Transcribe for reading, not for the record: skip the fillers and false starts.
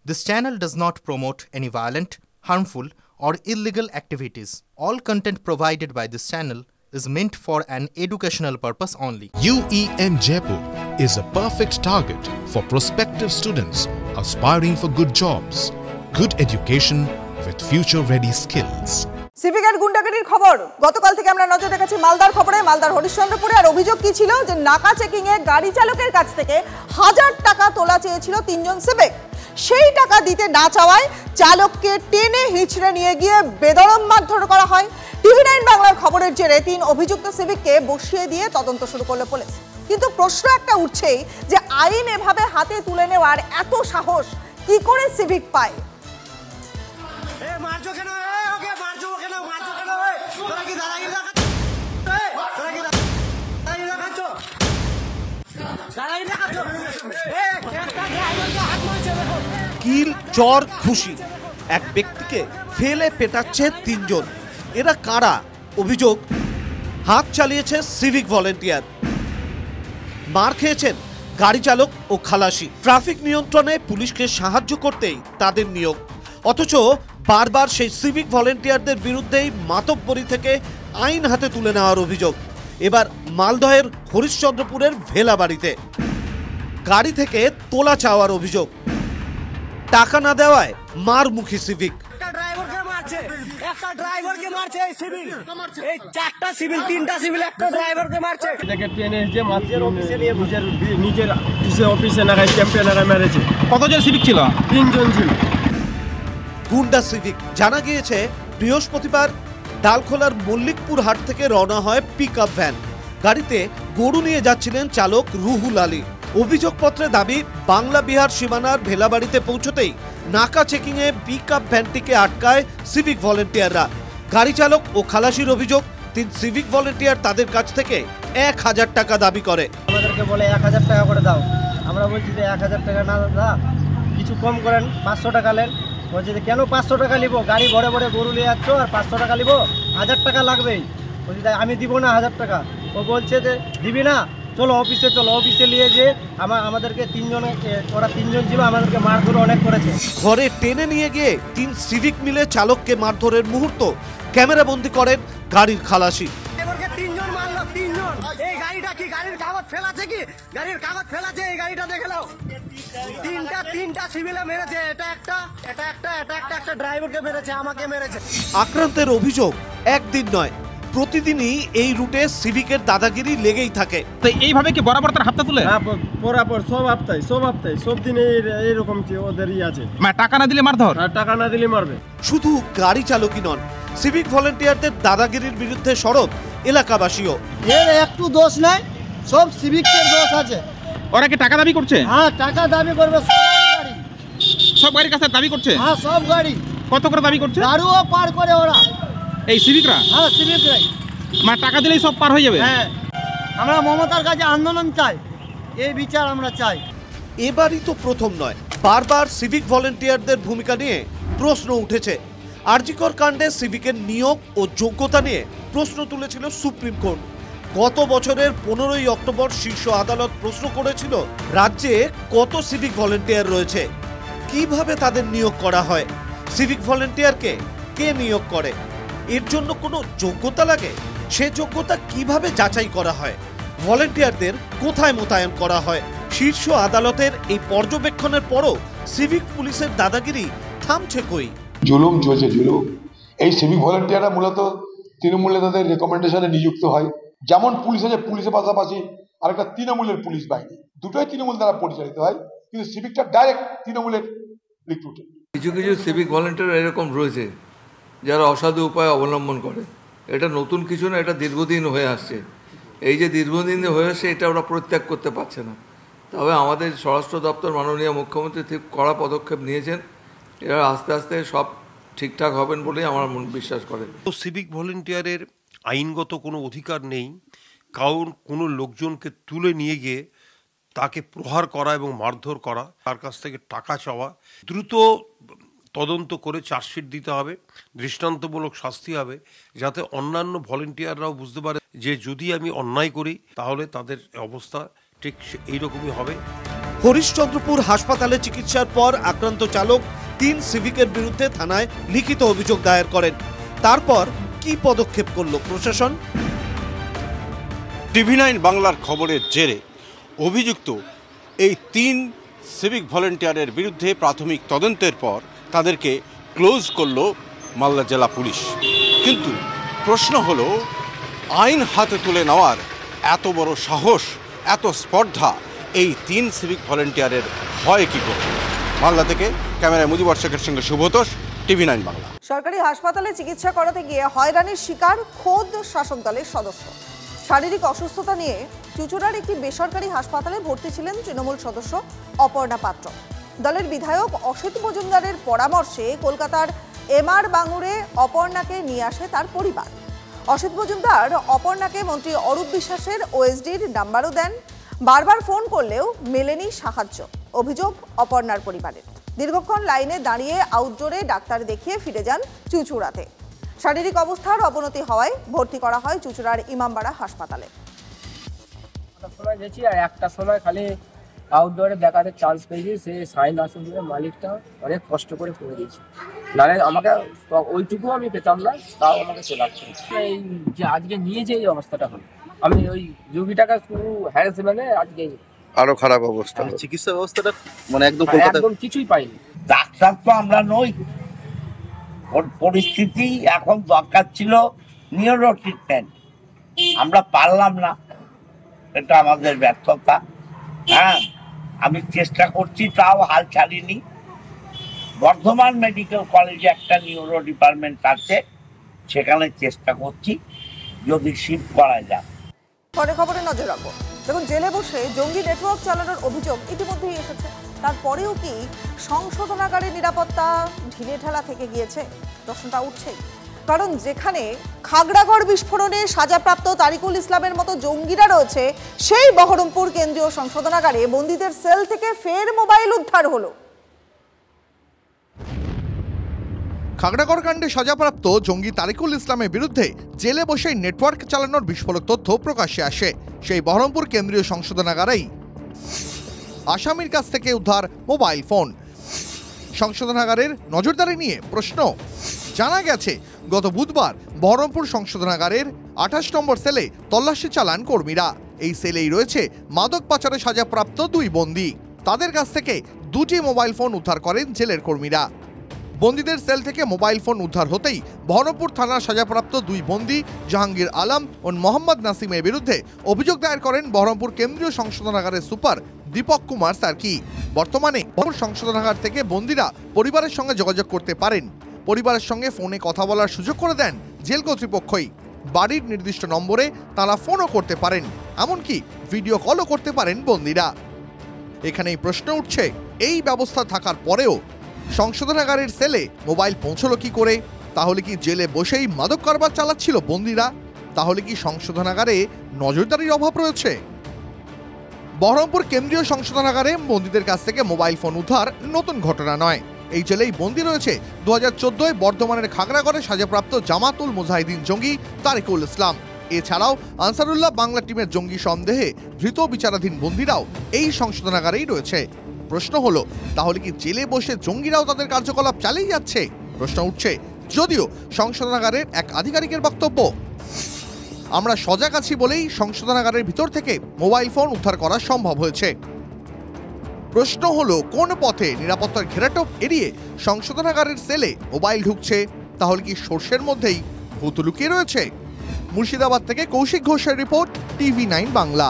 This channel does not promote any violent, harmful, or illegal activities. All content provided by this channel is meant for an educational purpose only. UEM Jaipur is a perfect target for prospective students aspiring for good jobs, good education with future-ready skills. সিভিকের গুন্ডাগিরির খবর গতকাল থেকে আমরা নজর রেখেছি মালদার খবরে, মালদার হরিশ্চন্দ্রপুরে। আর অভিযোগ কি ছিল যে নাকা চেকিং এ গাড়ি চালকের কাছ থেকে 1000 টাকা তোলা চেয়েছিল তিনজন সিভিক। সেই টাকা দিতে না চাওয়ায় চালককে টেনে হিঁচড়ে নিয়ে গিয়ে বেদরম মারধর করা হয়। টিভি9 বাংলার খবরের জেরে 3 অভিযুক্ত সিভিককে বসিয়ে দিয়ে তদন্ত শুরু করলো পুলিশ। কিন্তু প্রশ্ন একটা উঠছেই যে আইন এভাবে হাতে তুলে নেওয়ার এত সাহস কি করে সিভিক পায়? কিল চর খুশি এক ব্যক্তিকে ফেলে পেটাচ্ছে তিনজন। এরা কারা? অভিযোগ হাত চালিয়েছে সিভিক ভলেন্টিয়ার, মার খেয়েছেন গাড়ি চালক ও খালাসি। ট্রাফিক নিয়ন্ত্রণে পুলিশকে সাহায্য করতেই তাদের নিয়োগ, অথচ বারবার সেই সিভিক ভলেন্টিয়ারদের বিরুদ্ধেই মাতব্বরি থেকে আইন হাতে তুলে নেওয়ার অভিযোগ। এবার মালদহের হরিশ্চন্দ্রপুরের ভেলাবাড়িতে গাড়ি থেকে তোলা চাওয়ার অভিযোগ। টাকা না দেওয়ায় মারমুখী সিভিক। কতজন সিভিক ছিল? 3 জন ছিল। গুন্ডা সিভিক। জানা গিয়েছে বৃহস্পতিবার ডালখোলার মল্লিকপুর হাট থেকে রওনা হয় পিকআপ ভ্যান। গাড়িতে গরু নিয়ে যাচ্ছিলেন চালক রুহুল আলী। অভিযোগপত্রে দাবি বাংলা বিহার সীমানার ভেলাবাড়িতে পৌঁছতেই নাকা চেকিংয়ে পিকআপ ভ্যানটিকে আটকায় সিভিক ভলেন্টিয়াররা। গাড়ি চালক ও খালাসির অভিযোগ 3 সিভিক ভলেন্টিয়ার তাদের কাছ থেকে 1000 টাকা দাবি করে। আমাদেরকে বলে 1000 টাকা করে দাও। আমরা বলছি যে 1000 টাকা না দাদা, কিছু কম করেন, 500 টাকা নেন। বলছি যে কেন 500 টাকা নিব? গাড়ি ভরে ভরে গরু নিয়ে যাচ্ছ আর 500 টাকা নিব? 1000 টাকা লাগবেই। বলছি তাই আমি দিব না 1000 টাকা। ও বলছে যে দিবি না, চলো অফিসে চলো। অফিসে নিয়ে যে আমাদেরকে ওরা 3 জন ছিল, আমাদেরকে মারধর অনেক করেছে। ঘরে টেনে নিয়ে গিয়ে 3 সিভিক মিলে চালককে মারধরের মুহূর্ত ক্যামেরা বন্দি করেন গাড়ির খালাসি। আক্রান্তের অভিযোগ একদিন নয়, প্রতিদিনই এই রুটে সিভিকের দাদাগিরি লেগেই থাকে। তো এইভাবে কি বরাবর তার হাতটা তুলে? বরাবর সব হপ্তাহে সব দিনে এইরকম ওদেরই আছে। মানে টাকা না দিলে মারধর? টাকা না দিলে মারবে। শুধু গাড়ি চালকই নন, সিভিক ভলেন্টিয়ারদের দাদাগিরির বিরুদ্ধে সরব এলাকাবাসীও। এর একটু দোষ নাই, সব সিভিকের দোষ আছে। ওরা কি টাকা দাবি করছে? হ্যাঁ, টাকা দাবি করবে। সব গাড়ির কাছে দাবি করছে? হ্যাঁ, সব গাড়ি। কত করে দাবি করছে? দারুও পার করে ওরা, এই সিভিকরা? হ্যাঁ, সিভিকরাই। মানে টাকা দিলেই সব পার হয়ে যাবে? হ্যাঁ, আমরা মমতার কাছে আন্দোলন চাই, এই বিচার আমরা চাই। এবারই তো প্রথম নয়, বারবার সিভিক ভলেন্টিয়ারদের ভূমিকা নিয়ে প্রশ্ন উঠেছে। আরজিকর কাণ্ডে সিভিকের নিয়োগ ও যোগ্যতা নিয়ে প্রশ্ন তুলেছিল সুপ্রিম কোর্ট। গত বছরের 15ই অক্টোবর শীর্ষ আদালত প্রশ্ন করেছিল রাজ্যে কত সিভিক ভলেন্টিয়ার রয়েছে, কিভাবে তাদের নিয়োগ করা হয়, সিভিক ভলেন্টিয়ারকে কে নিয়োগ করে, এর জন্য কোনো যোগ্যতা লাগে, সে যোগ্যতা কিভাবে যাচাই করা হয়, ভলেন্টিয়ারদের কোথায় মোতায়েন করা হয়। শীর্ষ আদালতের এই পর্যবেক্ষণের পরও সিভিক পুলিশের দাদাগিরি থামছে কই? জুলুম চলছে, জুলুম। এই সিভিক ভলেন্টিয়াররা মূলত তৃণমূল নেতাদের রেকমেন্ডেশনে নিযুক্ত হয়। যেমন পুলিশ আছে, পুলিশের পাশাপাশি আরেকটা তৃণমূলের পুলিশ বাহিনী, দুটোই তৃণমূল দ্বারা পরিচালিত হয়, কিন্তু সিভিকটা ডাইরেক্ট তৃণমূলের রিক্রুটেড। কিছু কিছু সিভিক ভলেন্টিয়ার এরকম রয়েছে যারা অসাধু উপায় অবলম্বন করে। এটা নতুন কিছু না, এটা দীর্ঘদিন হয়ে আসছে। এই যে দীর্ঘদিন হয়ে আসছে, এটা ওরা পরিত্যাগ করতে পারছে না। তবে আমাদের স্বরাষ্ট্র দপ্তর মাননীয় মুখ্যমন্ত্রী ঠিক কড়া পদক্ষেপ নিয়েছেন। এরা আস্তে আস্তে সব ঠিকঠাক হবেন বলেই আমার বিশ্বাস করে। তো সিভিক ভলেন্টিয়ারের আইনগত কোনো অধিকার নেই কারণ কোনো লোকজনকে তুলে নিয়ে গিয়ে তাকে প্রহার করা এবং মারধর করা, তার কাছ থেকে টাকা চাওয়া। দ্রুত তদন্ত করে চার্জশিট দিতে হবে, দৃষ্টান্তমূলক শাস্তি হবে, যাতে অন্যান্য ভলেন্টিয়াররাও বুঝতে পারে যে যদি আমি অন্যায় করি তাহলে তাদের অবস্থা ঠিক এইরকমই হবে। হরিশ্চন্দ্রপুর হাসপাতালে চিকিৎসার পর আক্রান্ত চালক 3 সিভিকের বিরুদ্ধে থানায় লিখিত অভিযোগ দায়ের করেন। তারপর কি পদক্ষেপ করল প্রশাসন? TV9 বাংলার খবরের জেরে অভিযুক্ত এই 3 সিভিক ভলেন্টিয়ারের বিরুদ্ধে প্রাথমিক তদন্তের পর তাদেরকে ক্লোজ করল মালদা জেলা পুলিশ। কিন্তু প্রশ্ন হলো, আইন হাতে তুলে নেওয়ার এত বড় সাহস, এত স্পর্ধা এই 3 সিভিক ভলেন্টিয়ারের হয় কি করে? মালদা থেকে ক্যামেরায় মুজিবর শেখের সঙ্গে শুভতোষ, TV9 বাংলা। সরকারি হাসপাতালে চিকিৎসা করাতে গিয়ে হয়রানির শিকার খোদ শাসক দলের সদস্য। শারীরিক অসুস্থতা নিয়ে চুঁচুড়ার একটি বেসরকারি হাসপাতালে ভর্তি ছিলেন তৃণমূল সদস্য অপর্ণা পাত্র। দলের বিধায়ক অসিত মজুমদারের পরামর্শে কলকাতার MR বাঙুরে অপর্ণাকে নিয়ে আসে তার পরিবার। অসিত মজুমদার অপর্ণাকে মন্ত্রী অরূপ বিশ্বাসের OSDর নাম্বারও দেন। বারবার ফোন করলেও মেলেনি সাহায্য, অভিযোগ অপর্ণার পরিবারের। দীর্ঘক্ষণ লাইনে দাঁড়িয়ে আউটডোরে ডাক্তার দেখিয়ে ফিরে যান চুঁচুড়াতে। শারীরিক অবস্থার অবনতি হওয়ায় ভর্তি করা হয় চুঁচুড়ার ইমামবাড়া হাসপাতালে। সময় গেছি আর একটা সময় খালি আউটডোরে দেখাতে চান্স পেয়েছি, সে সাইন আসুন মালিকটা অনেক কষ্ট করে করে দিয়েছে, নাহলে আমাকে ওইটুকু আমি পেতাম না, তাও আমাকে চলে আসছে। এই যে আজকে নিয়ে যে এই অবস্থাটা হলো, আমি ওই রোগীটাকে শুরু হ্যারাসমেন্টে আজকে আরো খারাপ অবস্থা, চিকিৎসা ব্যবস্থাটা মানে একদম কিছুই পাইনি। ডাক্তার তো আমরা নই, ওর পরিস্থিতি এখন দরকার ছিল নিউরো ট্রিটমেন্ট, আমরা পারলাম না, এটা আমাদের ব্যর্থতা। হ্যাঁ, আমি চেষ্টা করছি, তাও হাল ছাড়িনি। বর্ধমান মেডিকেল কলেজে একটা নিউরো ডিপার্টমেন্ট আছে, সেখানে চেষ্টা করছি যদি শিফট করা যায়। পরে খবরে নজর রাখবো। দেখুন, জেলে বসে জঙ্গি নেটওয়ার্ক চালানোর অভিযোগ ইতিমধ্যেই এসেছে। তারপরেও কি সংশোধনাগারের নিরাপত্তা ঢিলে ঢালা থেকে গিয়েছে? প্রশ্নটা উঠছেই। কারণ যেখানে খাগড়াগড় বিস্ফোরণে সাজাপ্রাপ্ত তারিকুল ইসলামের মতো জঙ্গিরা রয়েছে, সেই বহরমপুর কেন্দ্রীয় সংশোধনাগারে বন্দীদের সেল থেকে ফের মোবাইল উদ্ধার হলো। খাগড়াগড় কাণ্ডে সাজাপ্রাপ্ত জঙ্গি তারিকুল ইসলামের বিরুদ্ধে জেলে বসেই নেটওয়ার্ক চালানোর বিস্ফোরক তথ্য প্রকাশ্যে আসে। সেই বহরমপুর কেন্দ্রীয় সংশোধনাগারেই আসামির কাছ থেকে উদ্ধার মোবাইল ফোন। সংশোধনাগারের নজরদারি নিয়ে প্রশ্ন। জানা গেছে, গত বুধবার বহরমপুর সংশোধনাগারের 28 নম্বর সেলে তল্লাশি চালান কর্মীরা। এই সেলেই রয়েছে মাদক পাচারে সাজাপ্রাপ্ত 2 বন্দী। তাদের কাছ থেকে 2টি মোবাইল ফোন উদ্ধার করেন জেলের কর্মীরা। বন্দীদের সেল থেকে মোবাইল ফোন উদ্ধার হতেই বহরমপুর থানার সাজাপ্রাপ্ত 2 বন্দী জাহাঙ্গীর আলম ও মোহাম্মদ নাসিমের বিরুদ্ধে অভিযোগ দায়ের করেন বহরমপুর কেন্দ্রীয় সংশোধনাগারের সুপার দীপক কুমার সার্কি। বর্তমানে বহরমপুর সংশোধনাগার থেকে বন্দীরা পরিবারের সঙ্গে যোগাযোগ করতে পারেন। পরিবারের সঙ্গে ফোনে কথা বলার সুযোগ করে দেন জেল কর্তৃপক্ষই। বাড়ির নির্দিষ্ট নম্বরে তারা ফোনও করতে পারেন, এমনকি ভিডিও কলও করতে পারেন বন্দীরা। এখানেই প্রশ্ন উঠছে, এই ব্যবস্থা থাকার পরেও সংশোধনাগারের সেলে মোবাইল পৌঁছলো কি করে? তাহলে কি জেলে বসেই মাদক কারবার চালাচ্ছিল বন্দীরা? তাহলে কি সংশোধনাগারে নজরদারির অভাব রয়েছে? বহরমপুর কেন্দ্রীয় সংশোধনাগারে বন্দীদের কাছ থেকে মোবাইল ফোন উদ্ধার নতুন ঘটনা নয়। এই জেলেই বন্দী রয়েছে 2014 বর্ধমানের খাগড়াগড়ে সাজাপ্রাপ্ত জামাতুল মুজাহিদিন জঙ্গি তারিকুল ইসলাম। এছাড়াও আনসারুল্লাহ বাংলা টিমের জঙ্গি সন্দেহে ধৃত বিচারাধীন বন্দীরাও এই সংশোধনাগারেই রয়েছে। প্রশ্ন হলো, তাহলে কি জেলে বসে জঙ্গিরাও তাদের কার্যকলাপ চালিয়ে যাচ্ছে? প্রশ্ন উঠছে, যদিও সংশোধনাগারের এক আধিকারিকের বক্তব্য, আমরা সজাগ আছি বলেই সংশোধনাগারের ভিতর থেকে মোবাইল ফোন উদ্ধার করা সম্ভব হয়েছে। প্রশ্ন হলো, কোন পথে নিরাপত্তার ঘেরাটোপ এড়িয়ে সংশোধনাগারের সেলে মোবাইল ঢুকছে? তাহলে কি সর্ষের মধ্যেই ভূত লুকিয়ে রয়েছে? মুর্শিদাবাদ থেকে কৌশিক ঘোষের রিপোর্ট, TV9 বাংলা।